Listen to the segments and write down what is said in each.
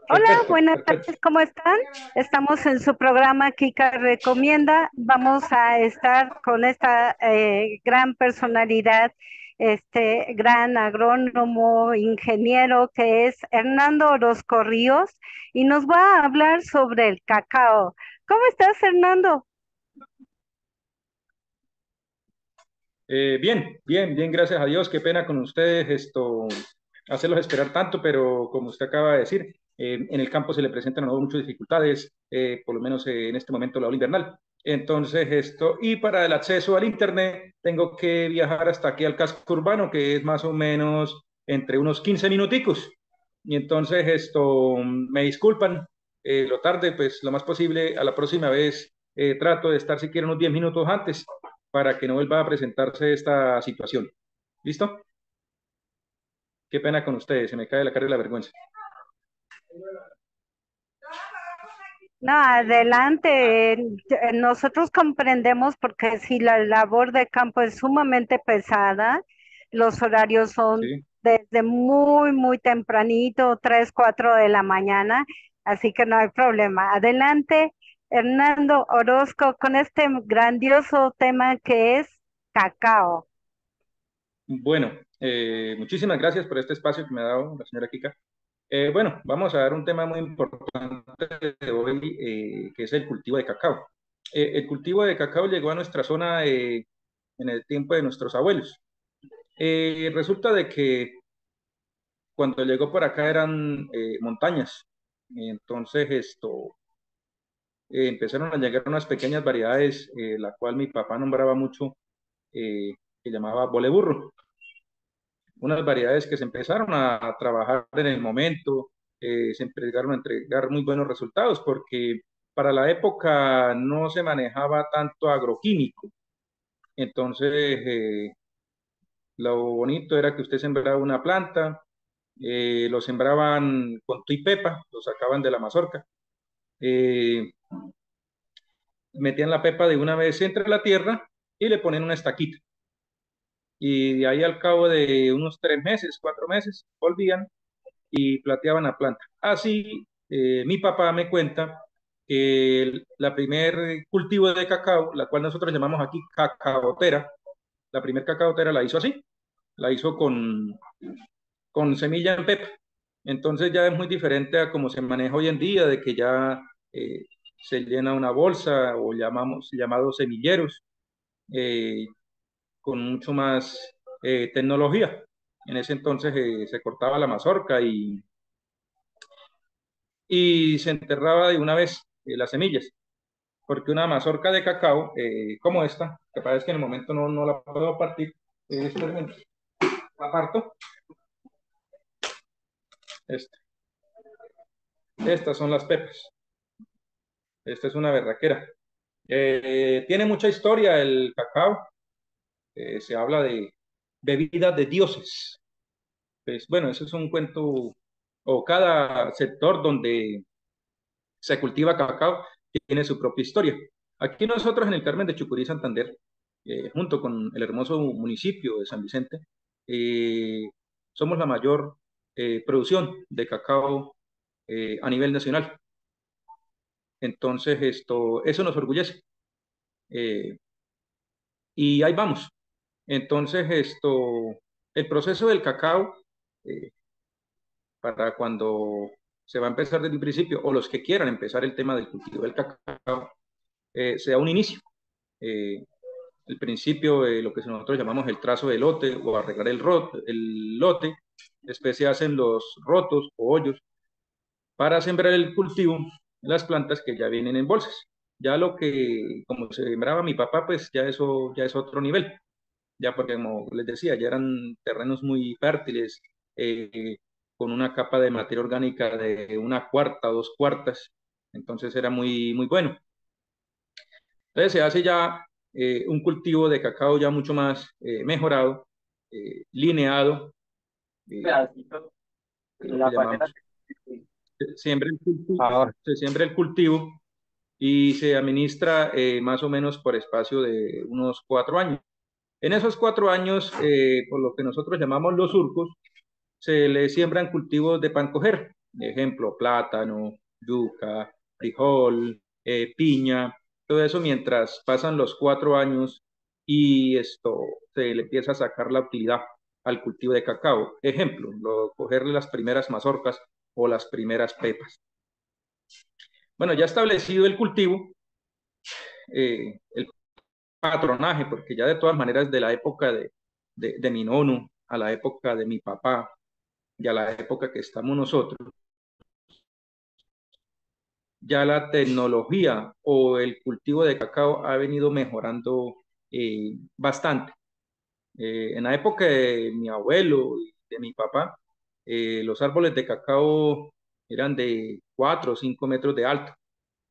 Hola, Perfecto, buenas perfecto. tardes, ¿cómo están? Estamos en su programa Kika Recomienda. Vamos a estar con esta gran personalidad, este gran agrónomo, ingeniero que es Hernando Orozco Ríos y nos va a hablar sobre el cacao. ¿Cómo estás, Hernando? Bien, bien, bien, gracias a Dios. Qué pena con ustedes hacerlos esperar tanto, pero como usted acaba de decir, en el campo se le presentan a uno muchas dificultades, por lo menos en este momento la ola invernal. Entonces, y para el acceso al Internet, tengo que viajar hasta aquí al casco urbano, que es más o menos entre unos 15 minuticos. Y entonces, me disculpan lo tarde, pues lo más posible, a la próxima vez trato de estar siquiera unos 10 minutos antes para que no vuelva a presentarse esta situación. ¿Listo? Qué pena con ustedes, se me cae la cara de la vergüenza. No, adelante. Nosotros comprendemos porque si la labor de campo es sumamente pesada, los horarios son Sí. desde muy, muy tempranito, 3, 4 de la mañana, así que no hay problema. Adelante, Hernando Orozco, con este grandioso tema que es cacao. Bueno, muchísimas gracias por este espacio que me ha dado la señora Kika. Bueno, vamos a dar un tema muy importante de hoy, que es el cultivo de cacao. El cultivo de cacao llegó a nuestra zona en el tiempo de nuestros abuelos. Resulta de que cuando llegó por acá eran montañas. Entonces, empezaron a llegar unas pequeñas variedades, la cual mi papá nombraba mucho, que llamaba boleburro. Unas variedades que se empezaron a trabajar en el momento, se empezaron a entregar muy buenos resultados, porque para la época no se manejaba tanto agroquímico. Entonces, lo bonito era que usted sembraba una planta, lo sembraban con tu y pepa, lo sacaban de la mazorca. eh, Metían la pepa de una vez entre la tierra y le ponían una estaquita. Y de ahí al cabo de unos 3 meses, 4 meses, volvían y plateaban la planta. Así, mi papá me cuenta que la primer cultivo de cacao, la cual nosotros llamamos aquí cacaotera, la primer cacaotera la hizo así, la hizo con semilla en pepa. Entonces ya es muy diferente a como se maneja hoy en día, de que ya se llena una bolsa o llamados semilleros, eh, con mucho más tecnología. En ese entonces se cortaba la mazorca y se enterraba de una vez las semillas, porque una mazorca de cacao como esta, que parece que en el momento no la puedo partir, espérenme, la parto, esta. Estas son las pepas, esta es una berraquera. Tiene mucha historia el cacao, se habla de bebidas de dioses. Pues bueno, eso es un cuento, o cada sector donde se cultiva cacao tiene su propia historia. Aquí nosotros en el Carmen de Chucurí, Santander, junto con el hermoso municipio de San Vicente, eh, somos la mayor producción de cacao a nivel nacional. Entonces, eso nos orgullece. eh, y ahí vamos. Entonces, el proceso del cacao, eh, para cuando se va a empezar desde el principio, o los que quieran empezar el tema del cultivo del cacao, sea un inicio. Eh, el principio, lo que nosotros llamamos el trazo de lote o arreglar el lote. Después se hacen los rotos o hoyos para sembrar el cultivo, las plantas que ya vienen en bolsas. Ya lo que, como se sembraba mi papá, pues ya eso ya es otro nivel. Ya porque, como les decía, ya eran terrenos muy fértiles, con una capa de materia orgánica de una cuarta, 2 cuartas. Entonces era muy, muy bueno. Entonces se hace ya un cultivo de cacao ya mucho más mejorado, lineado, eh, Pedacito, es lo que la panela. llamamos. Se siembra el cultivo y se administra más o menos por espacio de unos 4 años. En esos 4 años, por lo que nosotros llamamos los surcos, se le siembran cultivos de pan coger. ejemplo, plátano, yuca, frijol, piña, todo eso mientras pasan los 4 años y esto se le empieza a sacar la utilidad al cultivo de cacao. Ejemplo, cogerle las primeras mazorcas o las primeras pepas. Bueno, ya establecido el cultivo, el patronaje, porque ya de todas maneras de la época de mi nono a la época de mi papá y a la época que estamos nosotros, ya la tecnología o el cultivo de cacao ha venido mejorando bastante. En la época de mi abuelo y de mi papá, los árboles de cacao eran de 4 o 5 metros de alto.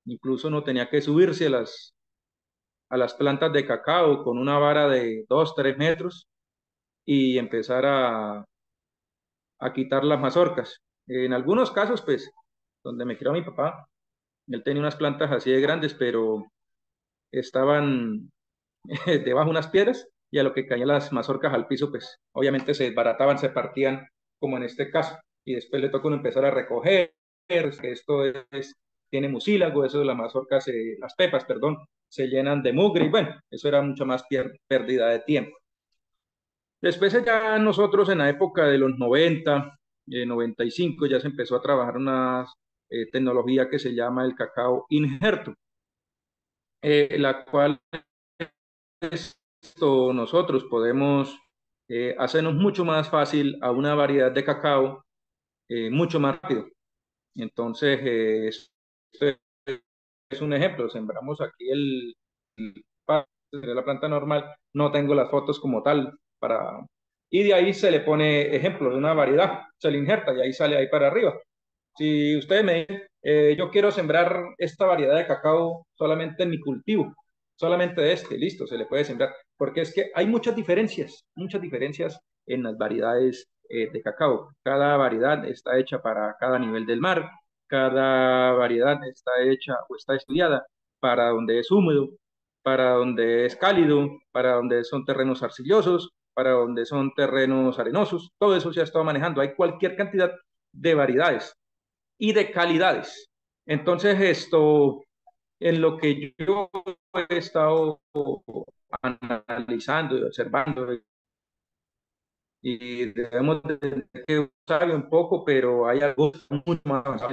Incluso no tenía que subirse a las plantas de cacao con una vara de 2 3 metros y empezar a quitar las mazorcas. En algunos casos, pues, donde me crió mi papá, él tenía unas plantas así de grandes, pero estaban debajo de unas piedras y a lo que caían las mazorcas al piso, pues obviamente se desbarataban, se partían, como en este caso. Y después le tocó uno empezar a recoger, que esto tiene mucílago, eso de las mazorcas, las pepas, perdón, se llenan de mugre y bueno, eso era mucho más pérdida de tiempo. Después ya nosotros en la época de los 90, 95, ya se empezó a trabajar una tecnología que se llama el cacao injerto, la cual nosotros podemos hacernos mucho más fácil a una variedad de cacao mucho más rápido. Entonces, esto es un ejemplo. Sembramos aquí la planta normal. No tengo las fotos como tal y de ahí se le pone ejemplo de una variedad, se le injerta y ahí sale ahí para arriba. Si ustedes me dicen, yo quiero sembrar esta variedad de cacao solamente en mi cultivo, solamente de listo, se le puede sembrar, porque es que hay muchas diferencias en las variedades de cacao. Cada variedad está hecha para cada nivel del mar, cada variedad está hecha o está estudiada para donde es húmedo, para donde es cálido, para donde son terrenos arcillosos, para donde son terrenos arenosos. Todo eso se ha estado manejando. Hay cualquier cantidad de variedades y de calidades. Entonces, en lo que yo he estado analizando y observando, y debemos de tener que sabe un poco, pero hay algo mucho más avanzado.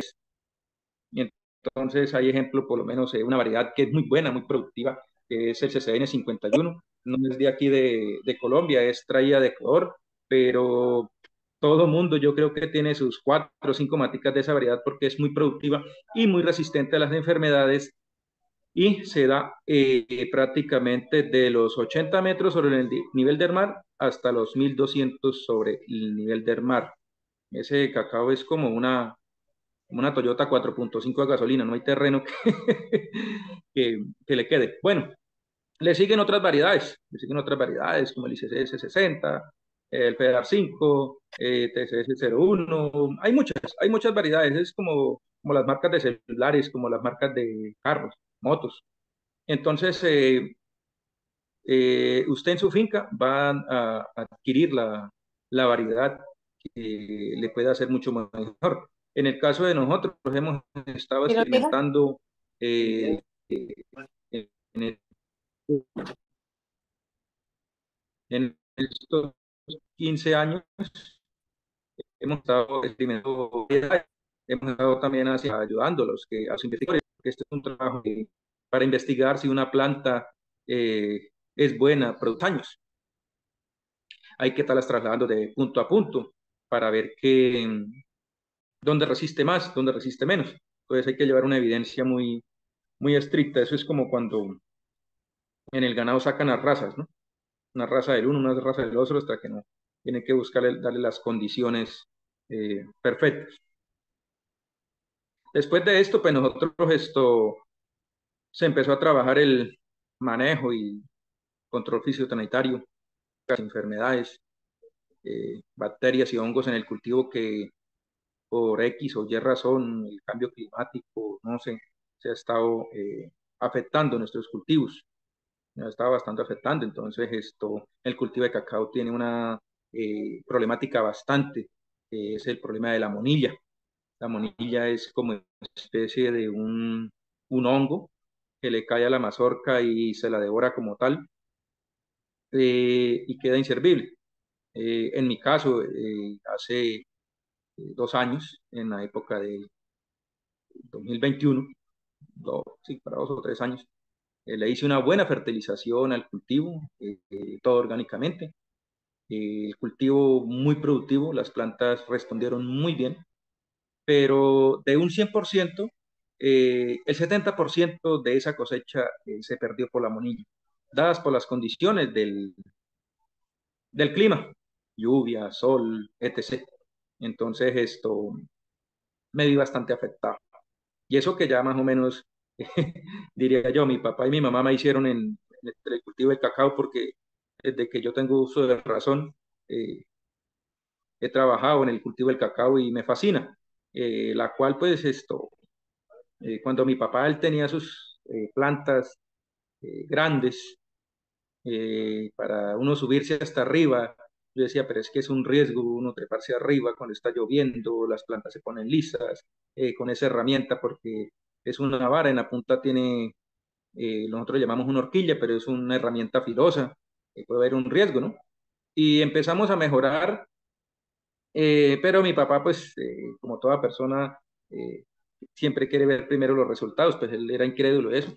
Y entonces hay ejemplo, por lo menos, una variedad que es muy buena, muy productiva, que es el CCN 51. No es de aquí de Colombia, es traída de Ecuador, pero todo mundo yo creo que tiene sus 4 o 5 maticas de esa variedad porque es muy productiva y muy resistente a las enfermedades y se da prácticamente de los 80 metros sobre el nivel del mar hasta los 1200 sobre el nivel del mar. Ese cacao es como una Toyota 4.5 de gasolina, no hay terreno que le quede. Bueno, le siguen otras variedades como el ICS 60, el FEDAR 5, TCS 01, hay muchas variedades, es como las marcas de celulares, como las marcas de carros, motos. Entonces, usted en su finca va a adquirir la variedad que le puede hacer mucho mejor. En el caso de nosotros, hemos estado ¿Pero llega? experimentando eh, en, en estos 15 años, hemos estado experimentando, hemos estado también ayudándolos a los investigadores, porque este es un trabajo para investigar si una planta es buena, produce años. Hay que estarlas trasladando de punto a punto para ver dónde resiste más, dónde resiste menos. Entonces hay que llevar una evidencia muy, muy estricta. Eso es como cuando en el ganado sacan las razas, ¿no? Una raza del uno, una raza del otro, hasta que no. Tienen que buscarle, darle las condiciones perfectas. Después de esto, pues nosotros se empezó a trabajar el manejo y control fitosanitario, las enfermedades, bacterias y hongos en el cultivo que por X o Y razón, el cambio climático, no sé, se ha estado afectando nuestros cultivos, ha estado bastante afectando. Entonces, el cultivo de cacao tiene una problemática bastante, que es el problema de la monilla. La monilla es como una especie de un hongo que le cae a la mazorca y se la devora como tal, y queda inservible. En mi caso, hace 2 años, en la época de 2021, sí, para 2 o 3 años, le hice una buena fertilización al cultivo, todo orgánicamente. El cultivo muy productivo, las plantas respondieron muy bien, pero de un 100%, el 70% de esa cosecha se perdió por la monilla, dadas por las condiciones del clima, lluvia, sol, etc. Entonces esto me vi bastante afectado. Y eso que ya más o menos, diría yo, mi papá y mi mamá me hicieron en el cultivo del cacao porque desde que yo tengo uso de razón, eh, he trabajado en el cultivo del cacao y me fascina. La cual pues esto, cuando mi papá él tenía sus plantas grandes, para uno subirse hasta arriba, yo decía, pero es que es un riesgo uno treparse arriba cuando está lloviendo, las plantas se ponen lisas, con esa herramienta porque es una vara, en la punta tiene, nosotros llamamos una horquilla, pero es una herramienta filosa, puede haber un riesgo, ¿no? Y empezamos a mejorar, pero mi papá, pues, como toda persona, eh, siempre quiere ver primero los resultados, pues él era incrédulo de eso.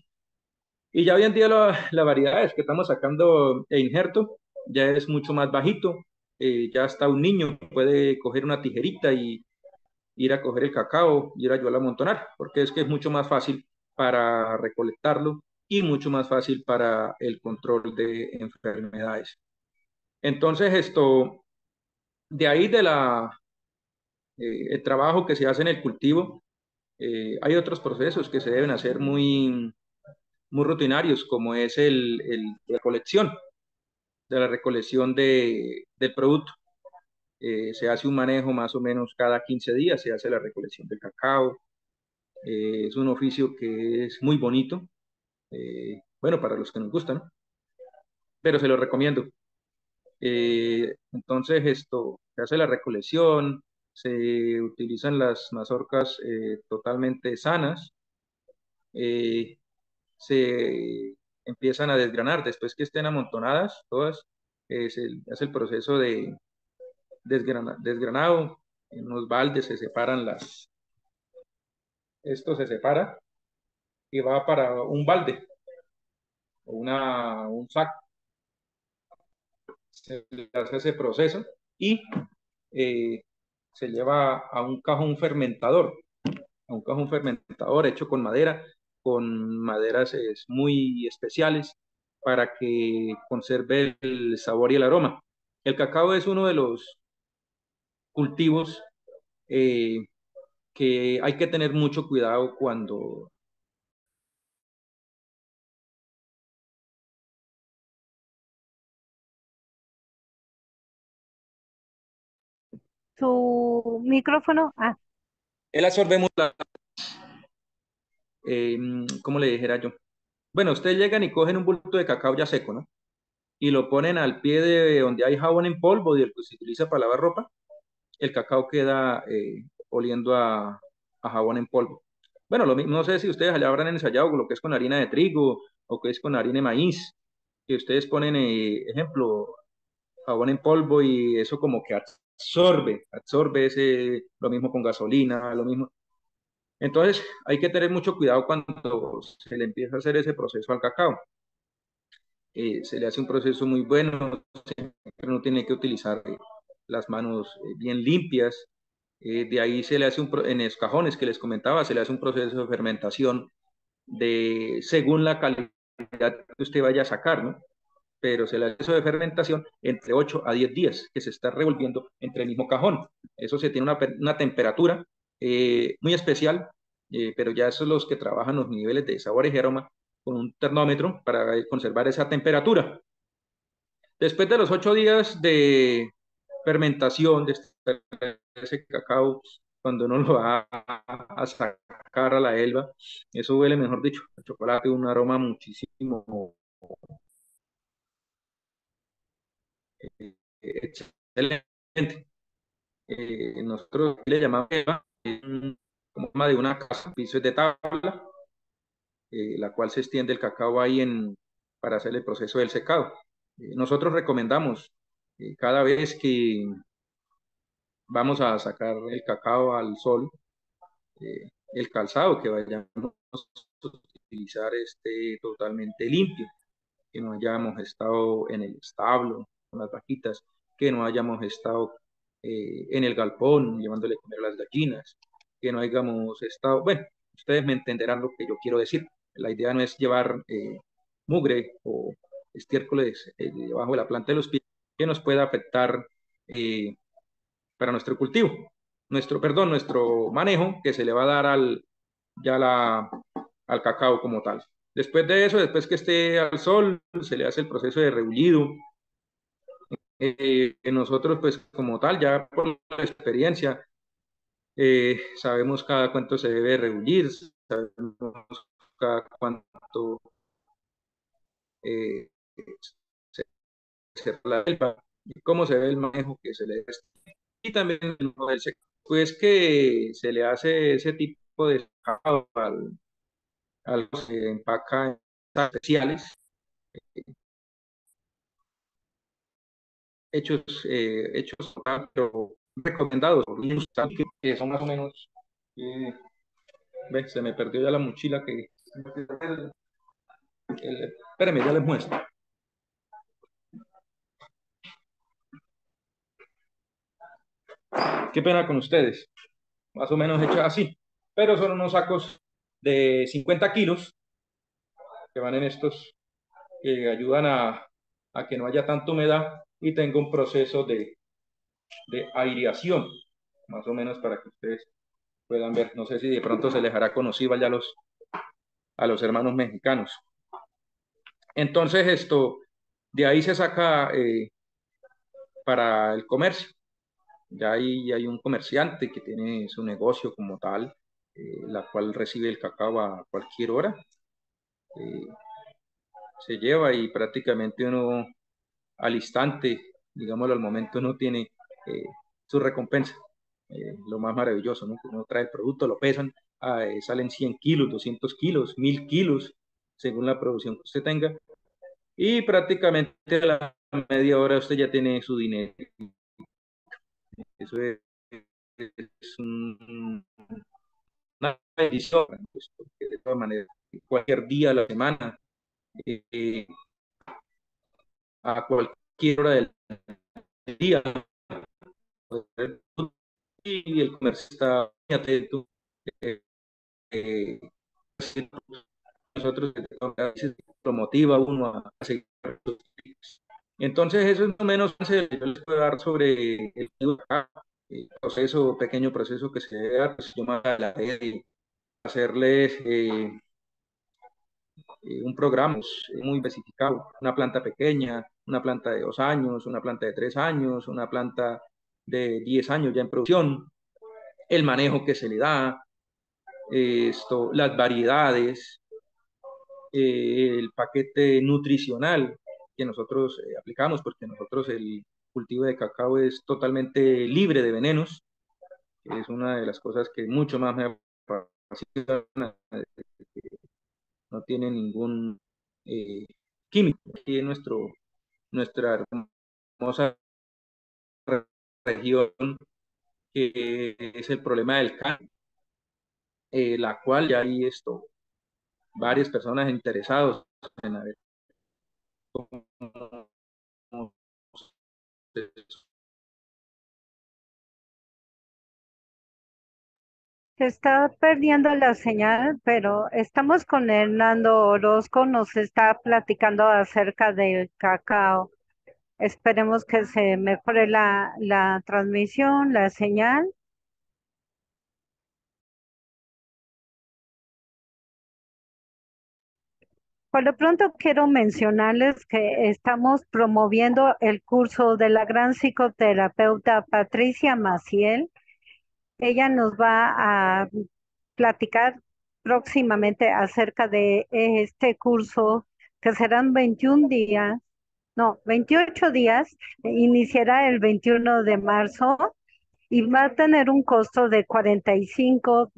Y ya hoy en día la variedad es que estamos sacando e injerto ya es mucho más bajito. Ya hasta un niño puede coger una tijerita y ir a coger el cacao, ir a ayudarlo a amontonar, porque es que es mucho más fácil para recolectarlo y mucho más fácil para el control de enfermedades. Entonces, esto, de ahí el trabajo que se hace en el cultivo, hay otros procesos que se deben hacer muy rutinarios, como es la colección, de la recolección del producto. Se hace un manejo más o menos cada 15 días, se hace la recolección del cacao. Es un oficio que es muy bonito, bueno, para los que nos gustan, ¿no? Pero se lo recomiendo. Entonces, esto, se hace la recolección, se utilizan las mazorcas totalmente sanas, eh, se empiezan a desgranar después que estén amontonadas todas, se hace el proceso de desgranado, en unos baldes se separan esto se separa y va para un balde o un saco, se le hace ese proceso y eh, se lleva a un cajón fermentador hecho con maderas muy especiales para que conserve el sabor y el aroma. El cacao es uno de los cultivos eh, que hay que tener mucho cuidado cuando Su micrófono. Ah, él absorbe mucho ¿cómo le dijera yo? Bueno, ustedes llegan y cogen un bulto de cacao ya seco, ¿no? Y lo ponen al pie de donde hay jabón en polvo y el que se utiliza para lavar ropa, el cacao queda oliendo a jabón en polvo. Bueno, no sé si ustedes allá habrán ensayado con lo que es con harina de trigo o que es con harina de maíz, que ustedes ponen, ejemplo, jabón en polvo y eso como que absorbe lo mismo con gasolina, lo mismo. Entonces, hay que tener mucho cuidado cuando se le empieza a hacer ese proceso al cacao. Se le hace un proceso muy bueno, siempre uno tiene que utilizar las manos bien limpias. De ahí se le hace en los cajones que les comentaba, se le hace un proceso de fermentación según la calidad que usted vaya a sacar, ¿no? Pero se le hace eso de fermentación entre 8 a 10 días, que se está revolviendo entre el mismo cajón. Eso se tiene una temperatura muy especial, pero ya esos los que trabajan los niveles de sabores y aroma con un termómetro para conservar esa temperatura. Después de los 8 días de fermentación de ese cacao, cuando uno lo va a sacar a la elba, eso huele, mejor dicho, el chocolate, un aroma muchísimo excelente. Nosotros le llamamos elba, de una casa, el piso es de tabla, la cual se extiende el cacao ahí para hacer el proceso del secado. Nosotros recomendamos cada vez que vamos a sacar el cacao al sol, el calzado que vayamos a utilizar esté totalmente limpio, que no hayamos estado en el establo con las vaquitas, que no hayamos estado en el galpón llevándole a comer a las gallinas, que no hayamos estado, bueno, ustedes me entenderán lo que yo quiero decir. La idea no es llevar mugre o estiércoles debajo de la planta de los pies que nos pueda afectar para nuestro cultivo, nuestro manejo que se le va a dar al cacao como tal. Después de eso, después que esté al sol, se le hace el proceso de reullido. Nosotros, pues como tal, ya por la experiencia, sabemos cada cuánto se debe reullir, sabemos cada cuánto eh, se la selva, y cómo se ve el manejo que se le da. Y también el manejo del sector. Pues que se le hace ese tipo de cacao al que se empaca en especiales hechos pero recomendados, que son más o menos, eh, se me perdió ya la mochila espérenme, ya les muestro. Qué pena con ustedes, más o menos hechas así, pero son unos sacos de 50 kilos que van en estos, que ayudan a que no haya tanta humedad y tenga un proceso de aireación, más o menos para que ustedes puedan ver. No sé si de pronto se les hará conocido ya a los hermanos mexicanos. Entonces de ahí se saca para el comercio. Ya hay un comerciante que tiene su negocio como tal, la cual recibe el cacao a cualquier hora. eh, Se lleva y prácticamente uno al instante, digámoslo al momento, uno tiene su recompensa. Lo más maravilloso, ¿no? Uno trae el producto, lo pesan, salen 100 kilos, 200 kilos, 1000 kilos, según la producción que usted tenga. Y prácticamente a la media hora usted ya tiene su dinero. Eso es una bendición, pues, porque de todas maneras, cualquier día de la semana, eh, a cualquier hora del día, y el comercio está atento. eh, eh, Nosotros a veces lo motiva a uno a seguir. Entonces, eso es más o menos que yo les puedo dar sobre el proceso, pequeño proceso que se debe dar, pues, yo me adelanté de hacerles un programa muy especificado, una planta pequeña, una planta de 2 años, una planta de 3 años, una planta de 10 años ya en producción, el manejo que se le da, las variedades, el paquete nutricional que nosotros aplicamos, porque nosotros el cultivo de cacao es totalmente libre de venenos, que es una de las cosas que mucho más me apasiona, no tiene ningún eh, químico. Aquí en nuestra hermosa región, que es el problema del cáncer, la cual ya hay varias personas interesadas en ver cómo Se está perdiendo la señal, pero estamos con Hernando Orozco, nos está platicando acerca del cacao. Esperemos que se mejore la transmisión, la señal. Por lo pronto quiero mencionarles que estamos promoviendo el curso de la gran psicoterapeuta Patricia Maciel. Ella nos va a platicar próximamente acerca de este curso que serán 21 días, no, 28 días, iniciará el 21 de marzo y va a tener un costo de $45.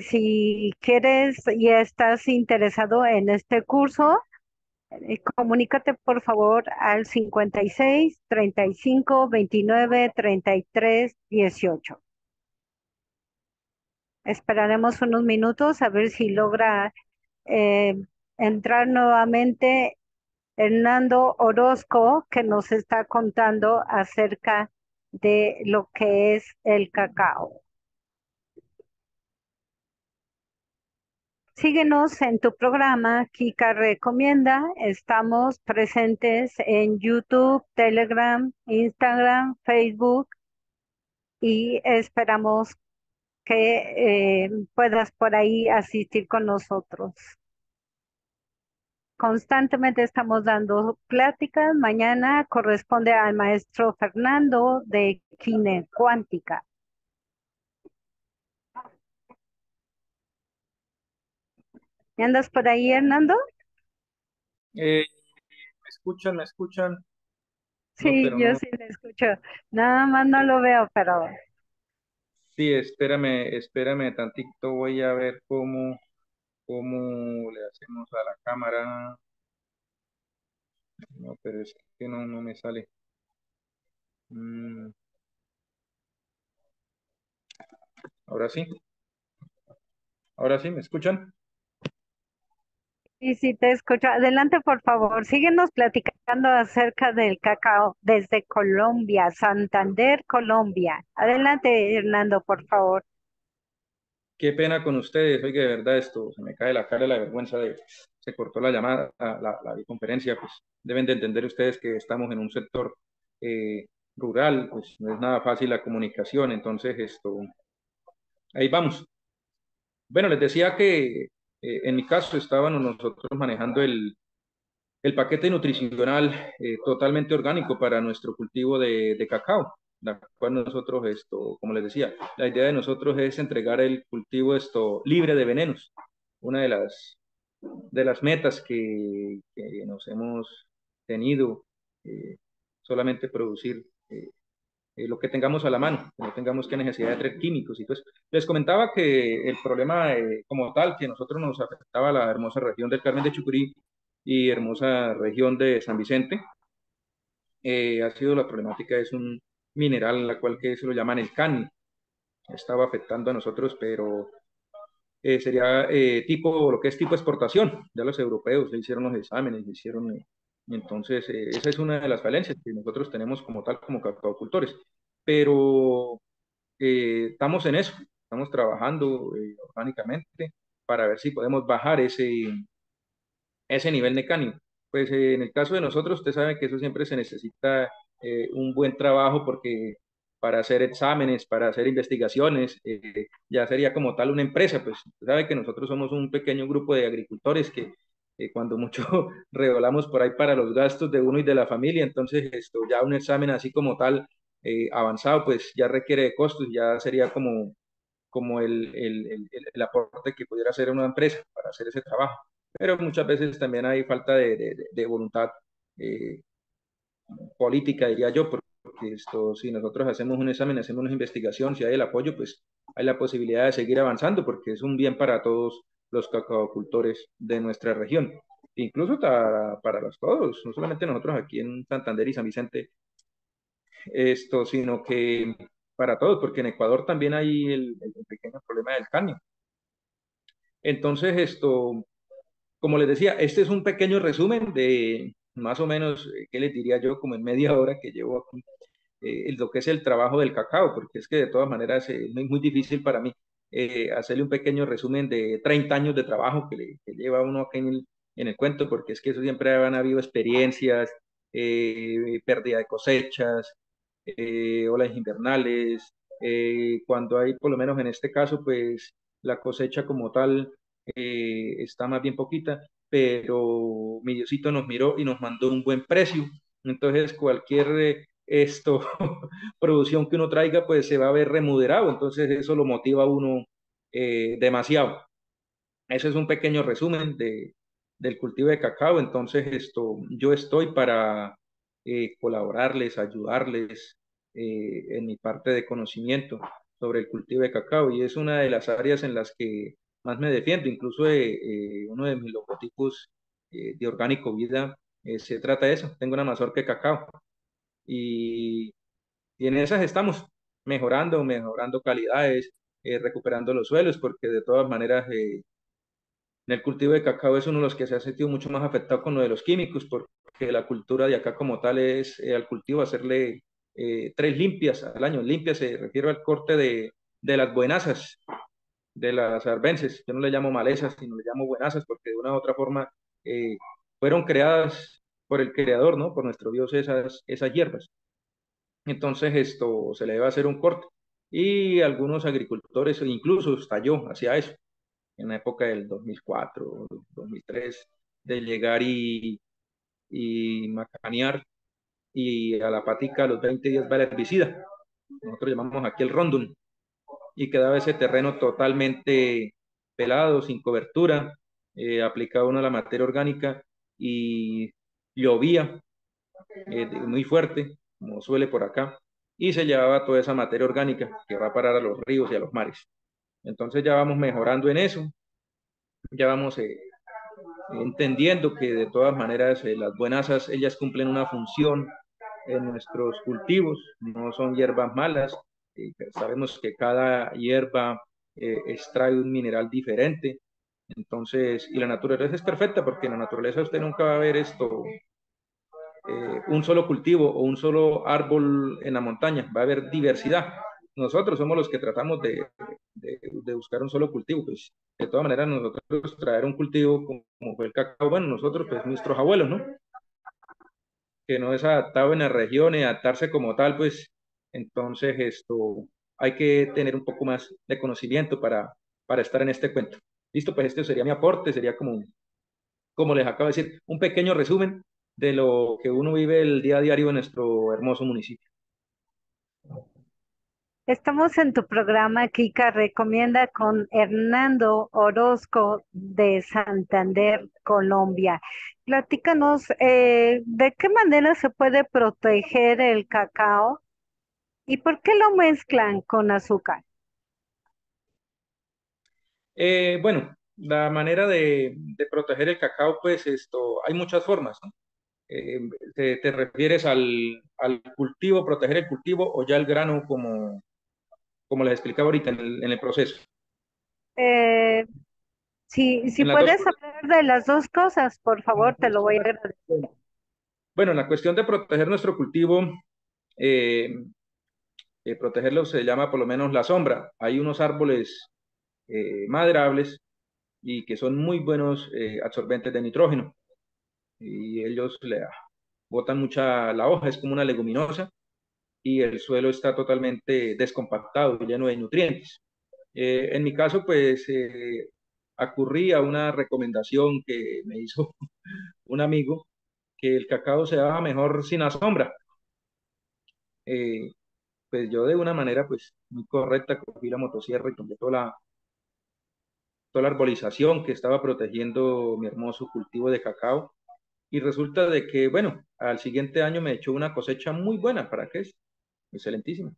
Si quieres y estás interesado en este curso, comunícate por favor al 56 35 29 33 18. Esperaremos unos minutos a ver si logra eh, entrar nuevamente Hernando Orozco, que nos está contando acerca de lo que es el cacao. Síguenos en tu programa Kika Recomienda. Estamos presentes en YouTube, Telegram, Instagram, Facebook y esperamos que puedas por ahí asistir con nosotros. Constantemente estamos dando pláticas. Mañana corresponde al maestro Fernando de Quine Cuántica. ¿Andas por ahí, Hernando? ¿Me escuchan? ¿Me escuchan? No, Sí, pero yo no. sí le escucho. Nada más no lo veo, pero Sí, espérame tantito, voy a ver cómo le hacemos a la cámara. No, pero es que no me sale. Mm, ahora sí, ahora sí, ¿me escuchan? sí, sí te escucho. Adelante, por favor. Síguenos platicando acerca del cacao desde Colombia, Santander, Colombia. Adelante, Hernando, por favor. Qué pena con ustedes, oiga, de verdad esto, se me cae la cara de la vergüenza de, se cortó la llamada, la videoconferencia, pues deben de entender ustedes que estamos en un sector rural, pues no es nada fácil la comunicación, entonces ahí vamos. Bueno, les decía que en mi caso estábamos nosotros manejando el paquete nutricional totalmente orgánico para nuestro cultivo de cacao, la cual nosotros como les decía, la idea de nosotros es entregar el cultivo libre de venenos, una de las metas que nos hemos tenido, solamente producir lo que tengamos a la mano, que no tengamos que necesidad de traer químicos. Y pues les comentaba que el problema como tal que nosotros nos afectaba a la hermosa región del Carmen de Chucurí y hermosa región de San Vicente, ha sido la problemática, es un mineral, la cual que se lo llaman el cadmio. Estaba afectando a nosotros, pero sería lo que es tipo exportación. Ya los europeos le hicieron los exámenes, le hicieron, y entonces esa es una de las falencias que nosotros tenemos como tal, como cacaocultores. Pero estamos en eso, estamos trabajando orgánicamente para ver si podemos bajar ese nivel mecánico. Pues en el caso de nosotros, usted sabe que eso siempre se necesita un buen trabajo porque para hacer exámenes, para hacer investigaciones, ya sería como tal una empresa. Pues usted sabe que nosotros somos un pequeño grupo de agricultores que cuando mucho regalamos por ahí para los gastos de uno y de la familia, entonces ya un examen así como tal avanzado, pues ya requiere de costos, ya sería como el aporte que pudiera hacer una empresa para hacer ese trabajo. Pero muchas veces también hay falta de voluntad eh, política, diría yo, porque si nosotros hacemos un examen, hacemos una investigación, si hay el apoyo, pues hay la posibilidad de seguir avanzando, porque es un bien para todos los cacaocultores de nuestra región, incluso para los todos, no solamente nosotros aquí en Santander y San Vicente, sino que para todos, porque en Ecuador también hay el pequeño problema del caño. Entonces, como les decía, este es un pequeño resumen de más o menos, ¿qué les diría yo? Como en media hora que llevo aquí, lo que es el trabajo del cacao, porque es que de todas maneras es muy difícil para mí hacerle un pequeño resumen de 30 años de trabajo que lleva uno aquí en el cuento, porque es que eso siempre han habido experiencias, pérdida de cosechas, olas invernales, cuando hay, por lo menos en este caso, pues la cosecha como tal está más bien poquita, pero mi Diosito nos miró y nos mandó un buen precio. Entonces, cualquier producción que uno traiga, pues se va a ver remunerado. Entonces, eso lo motiva a uno demasiado. Ese es un pequeño resumen del cultivo de cacao. Entonces, yo estoy para colaborarles, ayudarles. en mi parte de conocimiento sobre el cultivo de cacao y es una de las áreas en las que más me defiendo. Incluso uno de mis logotipos de Orgánico Vida se trata de eso. Tengo una mazorca de cacao y, y en esas estamos mejorando calidades, recuperando los suelos, porque de todas maneras en el cultivo de cacao es uno de los que se ha sentido mucho más afectado con lo de los químicos, porque la cultura de acá como tal es al cultivo hacerle 3 limpias al año. Limpia se refiere al corte de las buenasas, de las arbences. Yo no le llamo malezas, sino le llamo buenasas, porque de una u otra forma eh, fueron creadas por el creador, ¿no? Por nuestro Dios esas hierbas. Entonces esto se le debe hacer un corte. Y algunos agricultores incluso estalló hacia eso en la época del 2004, 2003, de llegar y macanear y a la patica a los 20 días va el herbicida. Nosotros llamamos aquí el rondón y quedaba ese terreno totalmente pelado, sin cobertura, aplicaba uno a la materia orgánica y llovía muy fuerte, como suele por acá, y se llevaba toda esa materia orgánica que va a parar a los ríos y a los mares. Entonces ya vamos mejorando en eso, ya vamos entendiendo que de todas maneras las buenasas, ellas cumplen una función en nuestros cultivos, no son hierbas malas, sabemos que cada hierba extrae un mineral diferente, entonces, y la naturaleza es perfecta porque en la naturaleza usted nunca va a ver un solo cultivo o un solo árbol en la montaña, va a haber diversidad. Nosotros somos los que tratamos de buscar un solo cultivo, pues de todas maneras nosotros traer un cultivo como fue el cacao, bueno, nosotros pues nuestros abuelos, ¿no? Que no es adaptado en la región y adaptarse como tal, pues entonces esto hay que tener un poco más de conocimiento para estar en este cuento. Listo, pues este sería mi aporte, sería como les acabo de decir, un pequeño resumen de lo que uno vive el día a diario en nuestro hermoso municipio. Estamos en tu programa, Kika Recomienda, con Hernando Orozco de Santander, Colombia. Platícanos, ¿de qué manera se puede proteger el cacao y por qué lo mezclan con azúcar? Bueno, la manera de proteger el cacao, pues esto, hay muchas formas, ¿no? ¿Te refieres al cultivo, proteger el cultivo o ya el grano como les explicaba ahorita en el proceso? Eh, si En las dos puedes cosas. hablar de las dos cosas, por favor, te lo voy a agradecer. Bueno, en la cuestión de proteger nuestro cultivo, eh, protegerlo se llama por lo menos la sombra. Hay unos árboles maderables y que son muy buenos absorbentes de nitrógeno y ellos le botan mucha la hoja, es como una leguminosa y el suelo está totalmente descompactado y lleno de nutrientes. En mi caso, pues acurrí a una recomendación que me hizo un amigo, que el cacao se daba mejor sin la sombra. Eh, pues yo de una manera pues muy correcta cogí la motosierra y tomé toda la arbolización que estaba protegiendo mi hermoso cultivo de cacao. Y resulta de que, bueno, al siguiente año me echó una cosecha muy buena, ¿para qué es? Excelentísima.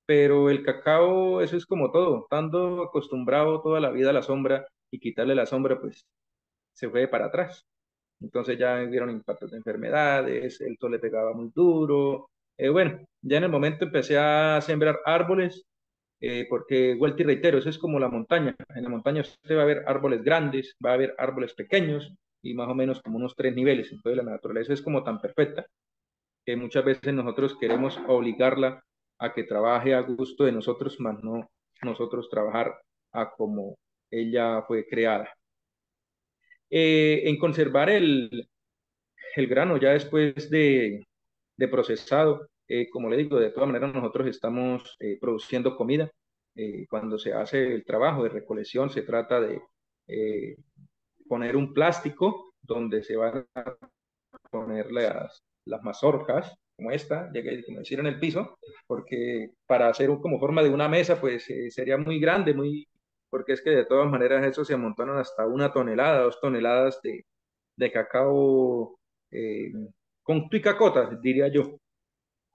Pero el cacao, eso es como todo, estando acostumbrado toda la vida a la sombra y quitarle la sombra, pues se fue para atrás. Entonces ya hubieron impactos de enfermedades, el sol le pegaba muy duro. Bueno, ya en el momento empecé a sembrar árboles, porque vuelta y reitero, eso es como la montaña. En la montaña usted va a ver árboles grandes, va a haber árboles pequeños y más o menos como unos 3 niveles. Entonces la naturaleza es como tan perfecta que muchas veces nosotros queremos obligarla a que trabaje a gusto de nosotros, más no nosotros trabajar a como ella fue creada. En conservar el grano ya después de procesado, como le digo, de todas maneras nosotros estamos produciendo comida. Cuando se hace el trabajo de recolección, se trata de eh, poner un plástico donde se van a poner las mazorcas, como esta, como decir en el piso, porque para hacer como forma de una mesa, pues sería muy grande, porque es que de todas maneras eso se amontonan hasta 1 tonelada, 2 toneladas de cacao con picacotas, diría yo.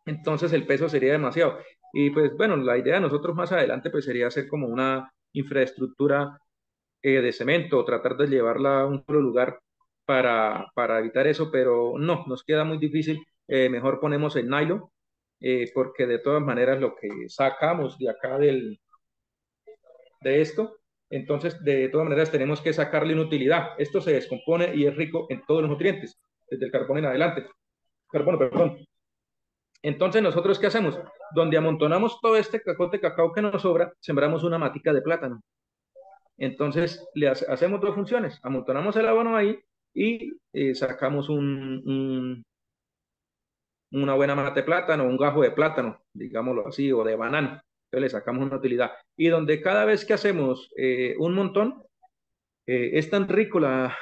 entonces el peso sería demasiado. Y pues bueno, la idea de nosotros más adelante pues sería hacer como una infraestructura de cemento, o tratar de llevarla a un solo lugar para evitar eso, pero no, nos queda muy difícil. Mejor ponemos el nylon, porque de todas maneras lo que sacamos de acá de esto, entonces de todas maneras tenemos que sacarle una utilidad. Esto se descompone y es rico en todos los nutrientes, desde el carbón en adelante. Carbono, perdón. Entonces, ¿nosotros qué hacemos? Donde amontonamos todo este cacote de cacao que nos sobra, sembramos una matica de plátano. Entonces, hacemos dos funciones. Amontonamos el abono ahí y sacamos una buena mata de plátano, un gajo de plátano, digámoslo así, o de banano. Entonces, le sacamos una utilidad. Y donde cada vez que hacemos un montón, es tan rico la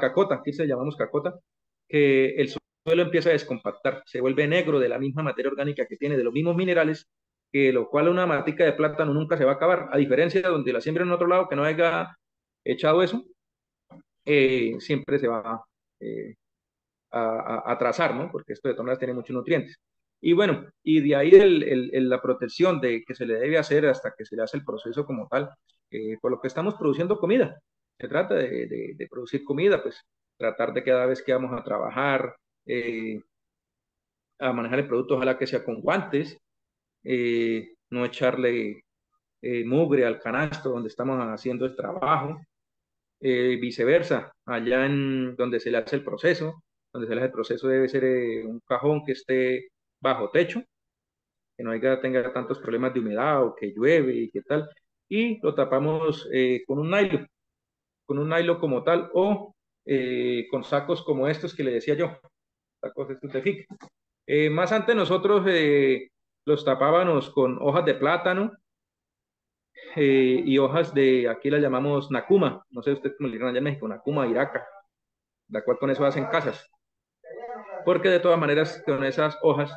cacota, aquí se llamamos cacota, que el suelo empieza a descompactar, se vuelve negro de la misma materia orgánica que tiene, de los mismos minerales, que lo cual una matica de plátano nunca se va a acabar, a diferencia de donde la siembra en otro lado que no haya echado eso, siempre se va eh, a trazar, ¿no? Porque esto de todas maneras tiene muchos nutrientes. Y bueno, y de ahí la protección de que se le debe hacer hasta que se le hace el proceso como tal, por lo que estamos produciendo comida. Se trata de producir comida, pues tratar de cada vez que vamos a trabajar, eh, a manejar el producto, ojalá que sea con guantes, no echarle mugre al canasto donde estamos haciendo el trabajo, viceversa, allá en donde se le hace el proceso, donde se le hace el proceso debe ser un cajón que esté bajo techo, que no tenga tantos problemas de humedad o que llueve y qué tal, y lo tapamos con un nylon como tal, o con sacos como estos que le decía yo, sacos estos de FIC. Más antes nosotros los tapábamos con hojas de plátano, y hojas de, aquí las llamamos nacuma, no sé usted cómo le dirán allá en México, nacuma, iraca, la cual con eso hacen casas, porque de todas maneras con esas hojas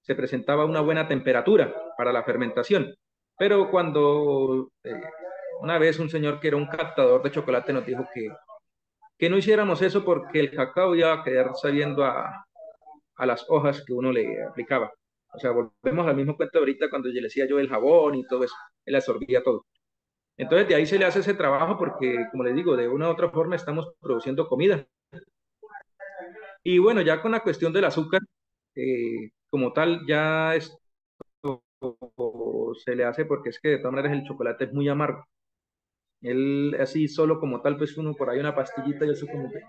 se presentaba una buena temperatura para la fermentación. Pero cuando una vez un señor que era un captador de chocolate nos dijo que no hiciéramos eso porque el cacao iba a quedar sabiendo a las hojas que uno le aplicaba. O sea, volvemos al mismo cuento ahorita cuando yo le decía yo el jabón y todo eso, él absorbía todo. Entonces de ahí se le hace ese trabajo porque, como le digo, de una u otra forma estamos produciendo comida. Y bueno, ya con la cuestión del azúcar, como tal, ya esto se le hace porque es que de todas maneras el chocolate es muy amargo. Él así solo como tal, pues uno por ahí una pastillita y eso como que,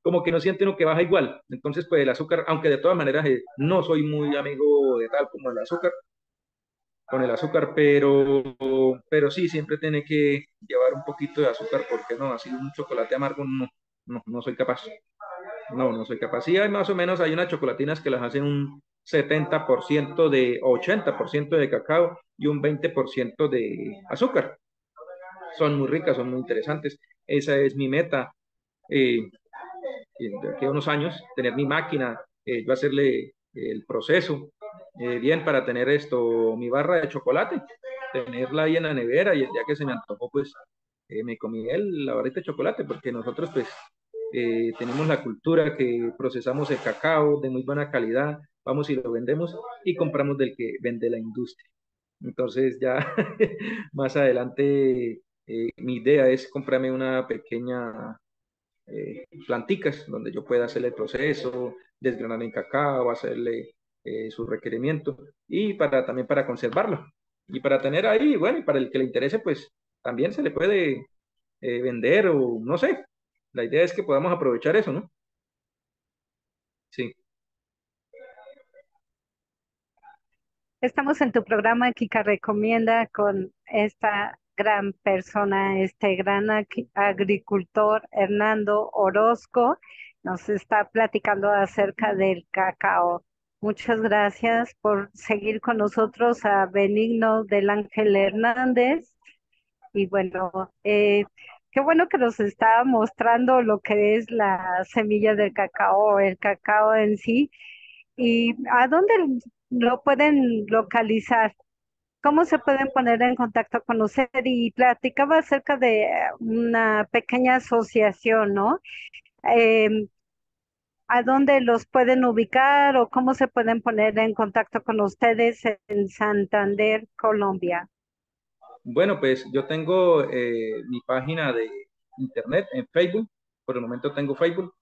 como que no siente uno que baja igual. Entonces, pues el azúcar, aunque de todas maneras no soy muy amigo de tal como el azúcar, con el azúcar, pero sí, siempre tiene que llevar un poquito de azúcar porque no, así un chocolate amargo no soy capaz. No soy capaz. Sí, hay más o menos, hay unas chocolatinas que las hacen un 70% de, 80% de cacao y un 20% de azúcar. Son muy ricas, son muy interesantes. Esa es mi meta eh, de aquí a unos años, tener mi máquina, yo hacerle el proceso bien para tener esto, mi barra de chocolate, tenerla ahí en la nevera y el día que se me antojó, pues me comí la barrita de chocolate, porque nosotros pues tenemos la cultura que procesamos el cacao de muy buena calidad, vamos y lo vendemos y compramos del que vende la industria. Entonces ya más adelante mi idea es comprarme una pequeña planticas donde yo pueda hacerle el proceso, desgranar en cacao, hacerle su requerimiento y también para conservarlo. Y para tener ahí, bueno, y para el que le interese, pues también se le puede vender o no sé. La idea es que podamos aprovechar eso, ¿no? Sí. Estamos en tu programa Kika Recomienda con esta gran persona, este gran agricultor, Hernando Orozco. Nos está platicando acerca del cacao. Muchas gracias por seguir con nosotros a Benigno del Ángel Hernández. Y bueno, qué bueno que nos está mostrando lo que es la semilla del cacao, el cacao en sí. ¿Y a dónde lo pueden localizar? ¿Cómo se pueden poner en contacto con usted? Y platicaba acerca de una pequeña asociación, ¿no? Em, ¿A dónde los pueden ubicar o cómo se pueden poner en contacto con ustedes en Santander, Colombia? Bueno, pues yo tengo mi página de internet en Facebook. Por el momento tengo Facebook.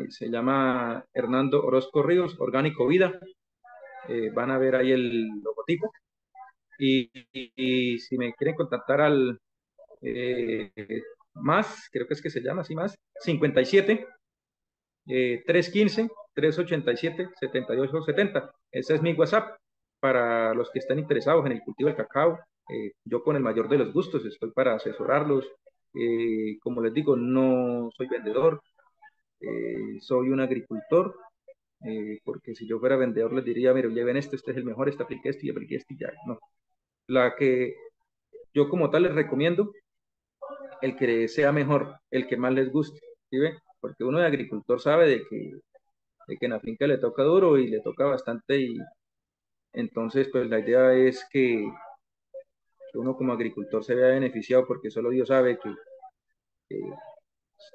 Se llama Hernando Orozco Ríos, Orgánico Vida. Van a ver ahí el logotipo. Y si me quieren contactar al eh, más, creo que es que se llama así más, 57 315-387-7870. Ese es mi WhatsApp para los que estén interesados en el cultivo del cacao. Yo con el mayor de los gustos estoy para asesorarlos. Como les digo, no soy vendedor, soy un agricultor, porque si yo fuera vendedor les diría, mire, lleven este es el mejor, este aplique este y ya. No, la que yo como tal les recomiendo, el que sea mejor, el que más les guste, ¿sí ve? Porque uno de agricultor sabe de que en la finca le toca duro y le toca bastante y entonces pues la idea es que uno como agricultor se vea beneficiado porque solo Dios sabe que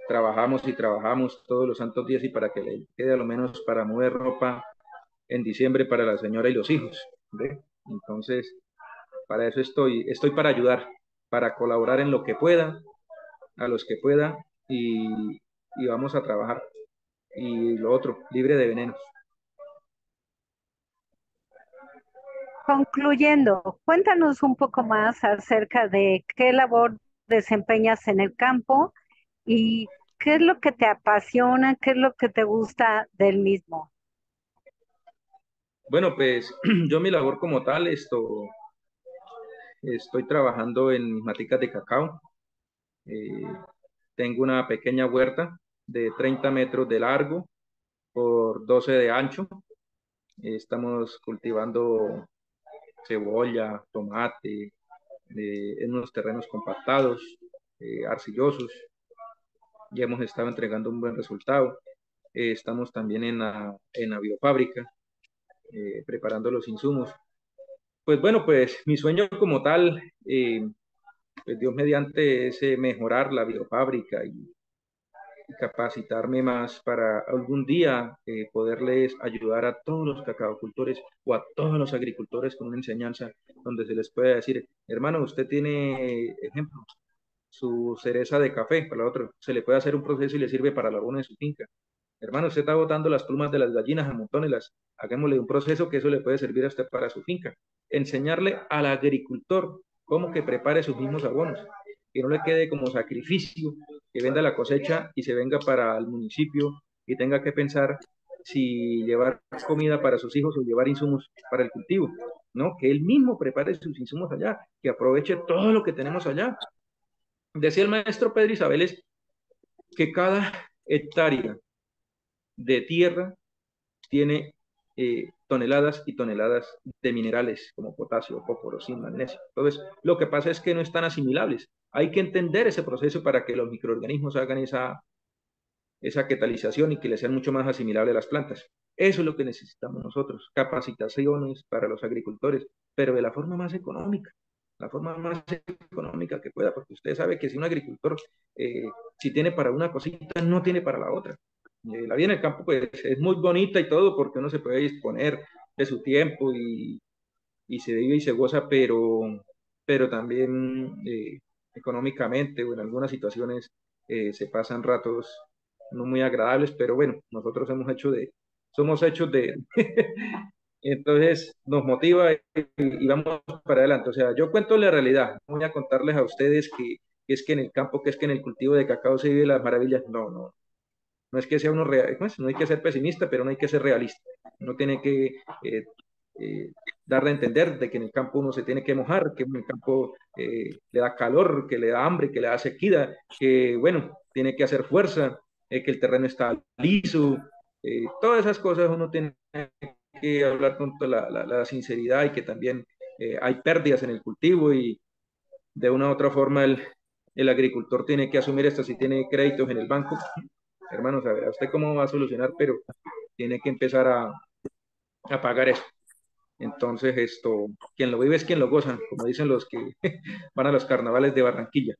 trabajamos y trabajamos todos los santos días y para que le quede a lo menos para mover ropa en diciembre para la señora y los hijos, ¿ve? Entonces para eso estoy para ayudar, para colaborar en lo que pueda, a los que pueda y vamos a trabajar. Y lo otro, libre de venenos. Concluyendo, cuéntanos un poco más acerca de qué labor desempeñas en el campo y qué es lo que te apasiona, qué es lo que te gusta del mismo. Bueno, pues yo mi labor como tal, estoy trabajando en maticas de cacao. Eh, Tengo una pequeña huerta de 30 metros de largo por 12 de ancho. Estamos cultivando cebolla, tomate, en unos terrenos compactados, arcillosos. Ya hemos estado entregando un buen resultado. Estamos también en la biofábrica, preparando los insumos. Pues bueno, pues mi sueño como tal, pues Dios mediante, es mejorar la biofábrica y capacitarme más para algún día poderles ayudar a todos los cacaocultores o a todos los agricultores con una enseñanza donde se les pueda decir, hermano, usted tiene, ejemplo, su cereza de café, para la otra, se le puede hacer un proceso y le sirve para la abono de su finca. Hermano, usted está botando las plumas de las gallinas a montones, hagámosle un proceso que eso le puede servir a usted para su finca. Enseñarle al agricultor cómo que prepare sus mismos abonos, que no le quede como sacrificio, que venda la cosecha y se venga para el municipio y tenga que pensar si llevar comida para sus hijos o llevar insumos para el cultivo, ¿no? Que él mismo prepare sus insumos allá, que aproveche todo lo que tenemos allá. Decía el maestro Pedro Isabeles que cada hectárea de tierra tiene toneladas y toneladas de minerales como potasio, fósforo, zinc, magnesio. Entonces, lo que pasa es que no están asimilables. Hay que entender ese proceso para que los microorganismos hagan esa catalización y que le sean mucho más asimilables a las plantas. Eso es lo que necesitamos nosotros, capacitaciones para los agricultores, pero de la forma más económica que pueda, porque usted sabe que si un agricultor, si tiene para una cosita, no tiene para la otra. La vida en el campo pues es muy bonita y todo porque uno se puede disponer de su tiempo y se vive y se goza, pero también económicamente o en algunas situaciones se pasan ratos no muy agradables, pero bueno, nosotros somos hechos de, entonces nos motiva y vamos para adelante. O sea, yo cuento la realidad, no voy a contarles a ustedes que es que en el campo, que es que en el cultivo de cacao se vive las maravillas, no, no, no es que sea uno real, pues, no hay que ser pesimista, pero no hay que ser realista. Uno tiene que eh, dar a entender de que en el campo uno se tiene que mojar, que en el campo le da calor, que le da hambre, que le da sequía, que bueno, tiene que hacer fuerza, que el terreno está liso, todas esas cosas uno tiene que hablar con toda la sinceridad y que también hay pérdidas en el cultivo y de una u otra forma el agricultor tiene que asumir esto si tiene créditos en el banco. Hermanos, a ver, ¿a usted cómo va a solucionar? Pero tiene que empezar a pagar eso. Entonces, quien lo vive es quien lo goza, como dicen los que van a los carnavales de Barranquilla.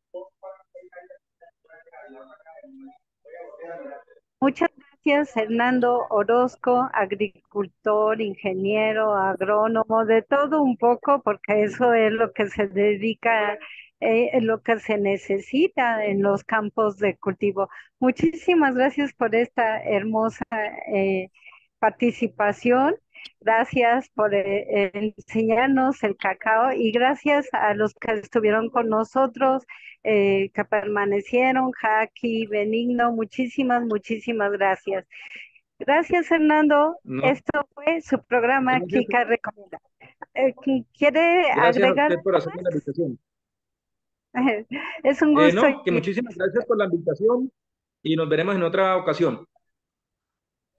Muchas gracias. gracias, Hernando Orozco, agricultor, ingeniero, agrónomo, de todo un poco, porque eso es lo que se dedica, es lo que se necesita en los campos de cultivo. Muchísimas gracias por esta hermosa eh, participación. Gracias por enseñarnos el cacao y gracias a los que estuvieron con nosotros, que permanecieron, Jackie, Benigno, muchísimas gracias. Gracias, Fernando. No, Esto fue su programa gracias, Kika Recomienda. ¿Quiere gracias a agregar usted por algo hacerme la invitación. más? Es un gusto. No, que muchísimas gracias por la invitación y nos veremos en otra ocasión.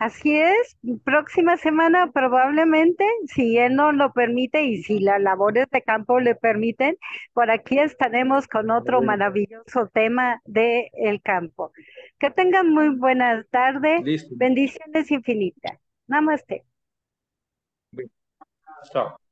Así es, próxima semana probablemente, si él nos lo permite y si las labores de campo le permiten, por aquí estaremos con otro Bueno, maravilloso tema de el campo. Que tengan muy buenas tardes, listo. bendiciones infinitas. Namaste. Bueno, chao.